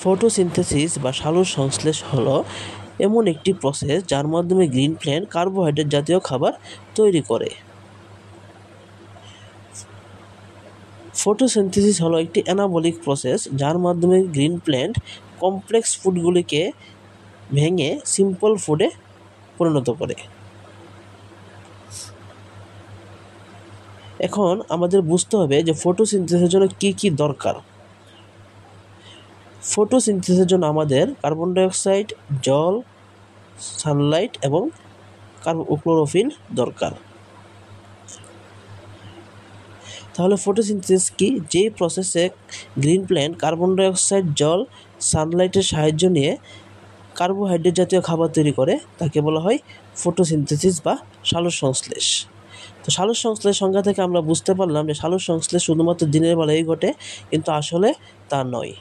Photosynthesis বা সালোক সংশ্লেষ হলো এমন একটি প্রসেস যার মাধ্যমে গ্রিন প্ল্যান্ট কার্বোহাইড্রেট জাতীয় খাবার তৈরি করে। ফটোসিনথেসিস হলো একটি অ্যানাবলিক প্রসেস যার মাধ্যমে গ্রিন প্ল্যান্ট কমপ্লেক্স ফুডগুলিকে ভেঙে সিম্পল ফুডে পরিণত করে। এখন আমাদের বুঝতে হবে যে ফটোসিনথেসিসের জন্য কী কী দরকার। ফটোসিনথেসিসের জন্য আমাদের কার্বন ডাইঅক্সাইড, জল, সানলাইট এবং ক্লোরোফিল দরকার। তাহলে ফটোসিনথেসিস কি? যেই প্রসেসে গ্রিন প্ল্যান্ট কার্বন ডাইঅক্সাইড, জল, সানলাইটের সাহায্য নিয়ে কার্বোহাইড্রেট জাতীয় খাবার তৈরি করে তাকে বলা হয় ফটোসিনথেসিস বা সালোক সংশ্লেষ। তো সালোক সংশ্লেষ সংজ্ঞা থেকে আমরা বুঝতে পারলাম যে সালোক সংশ্লেষ শুধুমাত্র দিনের বেলায় ঘটে, কিন্তু আসলে তা নয়।